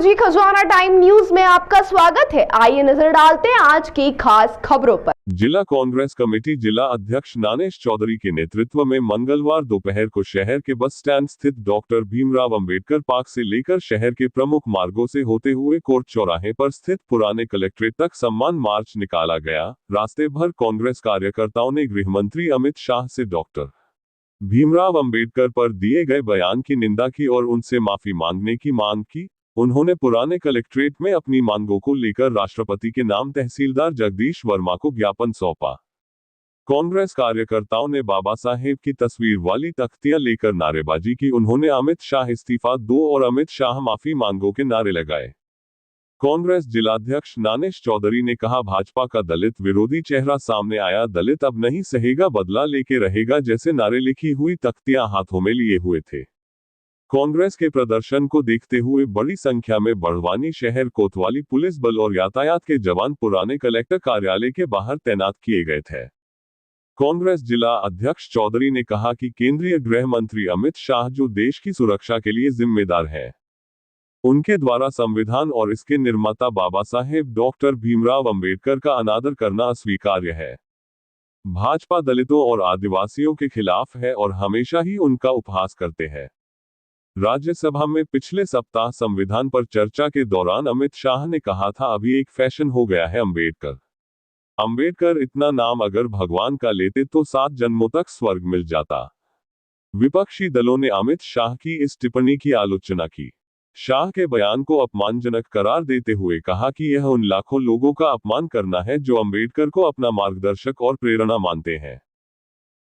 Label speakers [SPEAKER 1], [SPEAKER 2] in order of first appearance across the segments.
[SPEAKER 1] जी, खजवाना time news में आपका स्वागत है। आइए नजर डालते हैं आज की खास खबरों पर।
[SPEAKER 2] जिला कांग्रेस कमेटी जिला अध्यक्ष नानेश चौधरी के नेतृत्व में मंगलवार दोपहर को शहर के बस स्टैंड स्थित डॉक्टर भीमराव अंबेडकर पार्क से लेकर शहर के प्रमुख मार्गों से होते हुए कोर्ट चौराहे पर स्थित पुराने कलेक्ट्रेट तक सम्मान मार्च निकाला गया। रास्ते भर कांग्रेस कार्यकर्ताओं ने गृह मंत्री अमित शाह से डॉक्टर भीमराव अंबेडकर पर दिए गए बयान की निंदा की और उनसे माफी मांगने की मांग की। उन्होंने पुराने कलेक्ट्रेट में अपनी मांगों को लेकर राष्ट्रपति के नाम तहसीलदार जगदीश वर्मा को ज्ञापन सौंपा। कांग्रेस कार्यकर्ताओं ने बाबा साहेब की तस्वीर वाली तख्तियां लेकर नारेबाजी की। उन्होंने अमित शाह इस्तीफा दो और अमित शाह माफी मांगो के नारे लगाए। कांग्रेस जिलाध्यक्ष नानेश चौधरी ने कहा, भाजपा का दलित विरोधी चेहरा सामने आया। दलित अब नहीं सहेगा, बदला लेके रहेगा जैसे नारे लिखी हुई तख्तियां हाथों में लिए हुए थे। कांग्रेस के प्रदर्शन को देखते हुए बड़ी संख्या में बड़वानी शहर कोतवाली पुलिस बल और यातायात के जवान पुराने कलेक्टर कार्यालय के बाहर तैनात किए गए थे। कांग्रेस जिला अध्यक्ष चौधरी ने कहा कि केंद्रीय गृह मंत्री अमित शाह जो देश की सुरक्षा के लिए जिम्मेदार हैं, उनके द्वारा संविधान और इसके निर्माता बाबा साहेब डॉक्टर भीमराव अंबेडकर का अनादर करना अस्वीकार्य है। भाजपा दलितों और आदिवासियों के खिलाफ है और हमेशा ही उनका उपहास करते हैं। राज्यसभा में पिछले सप्ताह संविधान पर चर्चा के दौरान अमित शाह ने कहा था, अभी एक फैशन हो गया है अंबेडकर इतना नाम अगर भगवान का लेते तो 7 जन्मों तक स्वर्ग मिल जाता। विपक्षी दलों ने अमित शाह की इस टिप्पणी की आलोचना की। शाह के बयान को अपमानजनक करार देते हुए कहा कि यह उन लाखों लोगों का अपमान करना है जो अंबेडकर को अपना मार्गदर्शक और प्रेरणा मानते हैं।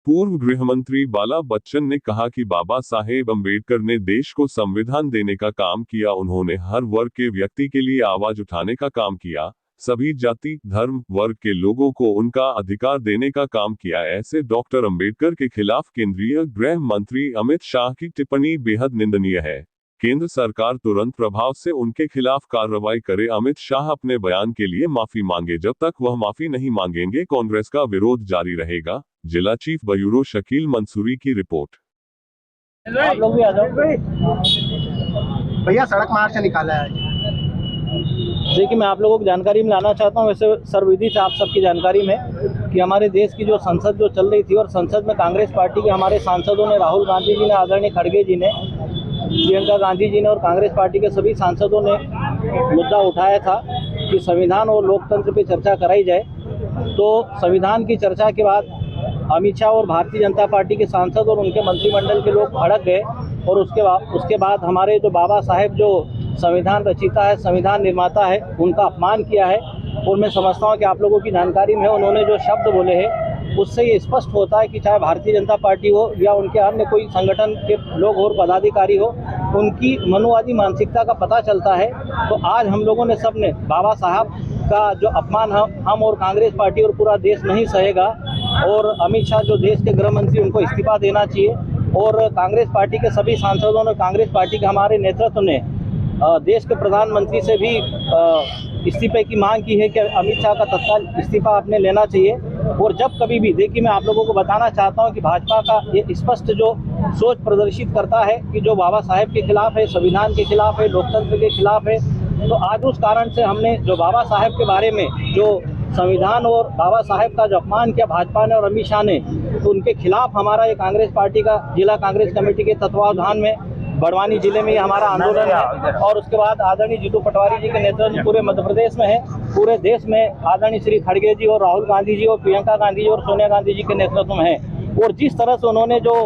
[SPEAKER 2] पूर्व गृह मंत्री बाला बच्चन ने कहा कि बाबा साहेब अंबेडकर ने देश को संविधान देने का काम किया। उन्होंने हर वर्ग के व्यक्ति के लिए आवाज उठाने का काम किया, सभी जाति धर्म वर्ग के लोगों को उनका अधिकार देने का काम किया। ऐसे डॉक्टर अंबेडकर के खिलाफ केंद्रीय गृह मंत्री अमित शाह की टिप्पणी बेहद निंदनीय है। केंद्र सरकार तुरंत प्रभाव से उनके खिलाफ कार्रवाई करे। अमित शाह अपने बयान के लिए माफी मांगे। जब तक वह माफी नहीं मांगेंगे कांग्रेस का विरोध जारी रहेगा। जिला चीफ ब्यूरो शकील मंसूरी की रिपोर्ट।
[SPEAKER 3] आप लोग भी आ जाओ
[SPEAKER 4] भैया, सड़क मार्च निकाला है।
[SPEAKER 3] देखिए, मैं आप लोगों को जानकारी में लाना चाहता हूँ, वैसे सर्वविदित से आप सबकी जानकारी में, कि हमारे देश की जो संसद जो चल रही थी और संसद में कांग्रेस पार्टी के हमारे सांसदों ने, राहुल गांधी जी ने, आदरणीय खड़गे जी ने, प्रियंका गांधी जी ने और कांग्रेस पार्टी के सभी सांसदों ने मुद्दा उठाया था कि संविधान और लोकतंत्र पे चर्चा कराई जाए। तो संविधान की चर्चा के बाद अमित शाह और भारतीय जनता पार्टी के सांसद और उनके मंत्रिमंडल के लोग भड़क गए और उसके बाद हमारे जो बाबा साहेब जो संविधान रचिता है, संविधान निर्माता है, उनका अपमान किया है। और मैं समझता हूँ कि आप लोगों की जानकारी में है, उन्होंने जो शब्द बोले हैं उससे ये स्पष्ट होता है कि चाहे भारतीय जनता पार्टी हो या उनके अन्य कोई संगठन के लोग और पदाधिकारी हो, उनकी मनुवादी मानसिकता का पता चलता है। तो आज हम लोगों ने सबने बाबा साहब का जो अपमान हम और कांग्रेस पार्टी और पूरा देश नहीं सहेगा और अमित शाह जो देश के गृह मंत्री, उनको इस्तीफा देना चाहिए। और कांग्रेस पार्टी के सभी सांसदों ने, कांग्रेस पार्टी के हमारे नेतृत्व ने देश के प्रधानमंत्री से भी इस्तीफे की मांग की है कि अमित शाह का तत्काल इस्तीफा आपने लेना चाहिए। और जब कभी भी, देखिए, मैं आप लोगों को बताना चाहता हूं कि भाजपा का ये स्पष्ट जो सोच प्रदर्शित करता है कि जो बाबा साहेब के खिलाफ है, संविधान के खिलाफ है, लोकतंत्र के खिलाफ है। तो आज उस कारण से हमने जो बाबा साहेब के बारे में जो संविधान और बाबा साहेब का जो अपमान किया भाजपा ने और अमित शाह ने, तो उनके खिलाफ हमारा ये कांग्रेस पार्टी का जिला कांग्रेस कमेटी के तत्वावधान में बड़वानी जिले में हमारा आंदोलन है। और उसके बाद आदरणीय जीतू पटवारी जी के नेतृत्व में पूरे मध्य प्रदेश में है, पूरे देश में आदरणीय श्री खड़गे जी और राहुल गांधी जी और प्रियंका गांधी जी और सोनिया गांधी जी के नेतृत्व में है। और जिस तरह से उन्होंने जो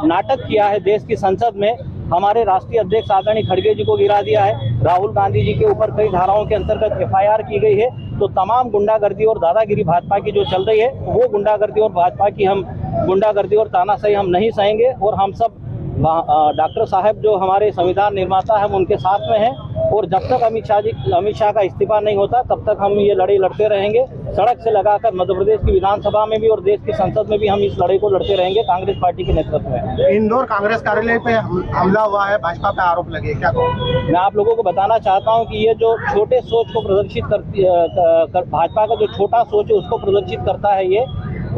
[SPEAKER 3] नाटक किया है देश की संसद में, हमारे राष्ट्रीय अध्यक्ष आदरणीय खड़गे जी को गिरा दिया है, राहुल गांधी जी के ऊपर कई धाराओं के अंतर्गत FIR की गई है। तो तमाम गुंडागर्दी और दादागिरी भाजपा की जो चल रही है, वो गुंडागर्दी और भाजपा की हम गुंडागर्दी और तानाशाही हम नहीं सहेंगे। और हम सब डॉक्टर साहब जो हमारे संविधान निर्माता है, हम उनके साथ में हैं। और जब तक अमित शाह का इस्तीफा नहीं होता तब तक हम ये लड़ाई लड़ते रहेंगे, सड़क से लगाकर मध्य प्रदेश की विधानसभा में भी और देश की संसद में भी हम इस लड़ाई को लड़ते रहेंगे कांग्रेस पार्टी के नेतृत्व में।
[SPEAKER 4] इंदौर कांग्रेस कार्यालय पे हमला हुआ है, भाजपा पे आरोप लगे, क्या कहो?
[SPEAKER 3] मैं आप लोगों को बताना चाहता हूं कि ये जो छोटे सोच को प्रदर्शित भाजपा का जो छोटा सोच है उसको प्रदर्शित करता है ये।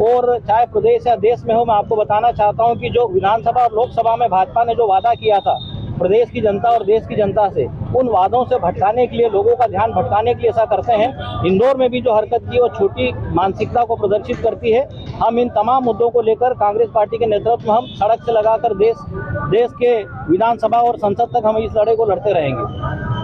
[SPEAKER 3] और चाहे प्रदेश या देश में हो, मैं आपको बताना चाहता हूं कि जो विधानसभा और लोकसभा में भाजपा ने जो वादा किया था प्रदेश की जनता और देश की जनता से उन वादों से भटकाने के लिए, लोगों का ध्यान भटकाने के लिए ऐसा करते हैं। इंदौर में भी जो हरकत की वो छोटी मानसिकता को प्रदर्शित करती है। हम इन तमाम मुद्दों को लेकर कांग्रेस पार्टी के नेतृत्व में हम सड़क से लगाकर देश के विधानसभा और संसद तक हम इस लड़ाई को लड़ते रहेंगे।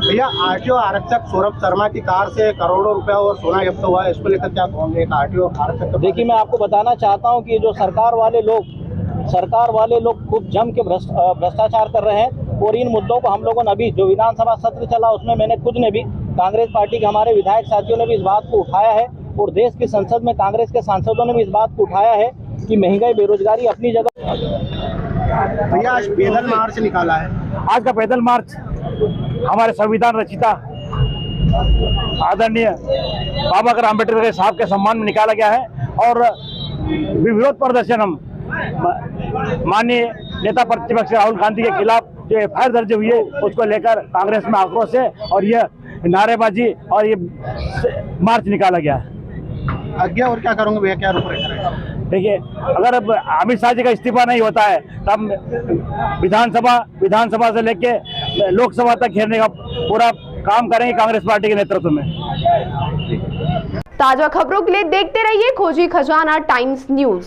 [SPEAKER 4] भैया, आरटीओ आरक्षक सौरभ शर्मा की कार से करोड़ों रुपया और सोना जब्त हुआ है, इसको लेकर क्या कहोगे? एक आरटीओ आरक्षक,
[SPEAKER 3] देखिए, मैं आपको बताना चाहता हूं कि जो सरकार वाले लोग खूब जम के भ्रष्टाचार कर रहे हैं और इन मुद्दों को हम लोगों ने अभी जो विधानसभा सत्र चला उसमें मैंने खुद ने भी, कांग्रेस पार्टी के हमारे विधायक साथियों ने भी इस बात को उठाया है और देश की संसद में कांग्रेस के सांसदों ने भी इस बात को उठाया है कि महंगाई, बेरोजगारी अपनी जगह।
[SPEAKER 4] भैया, आज पैदल मार्च निकाला है।
[SPEAKER 5] आज का पैदल मार्च हमारे संविधान रचिता आदरणीय बाबा साहब अम्बेडकर साहब के सम्मान में निकाला गया है और विरोध प्रदर्शन हम माननीय नेता प्रतिपक्ष राहुल गांधी के खिलाफ जो एफआईआर दर्ज हुई है उसको लेकर कांग्रेस में आक्रोश है और यह नारेबाजी और ये मार्च निकाला गया है।
[SPEAKER 4] आगे और क्या करोगे भैया, क्या रूपरेखा रहेगा?
[SPEAKER 5] देखिए, अगर अब अमित शाह जी का इस्तीफा नहीं होता है तब विधानसभा से लेके लोकसभा तक घेरने का पूरा काम करेंगे कांग्रेस पार्टी के नेतृत्व में।
[SPEAKER 1] ताजा खबरों के लिए देखते रहिए खोजी खजाना टाइम्स न्यूज।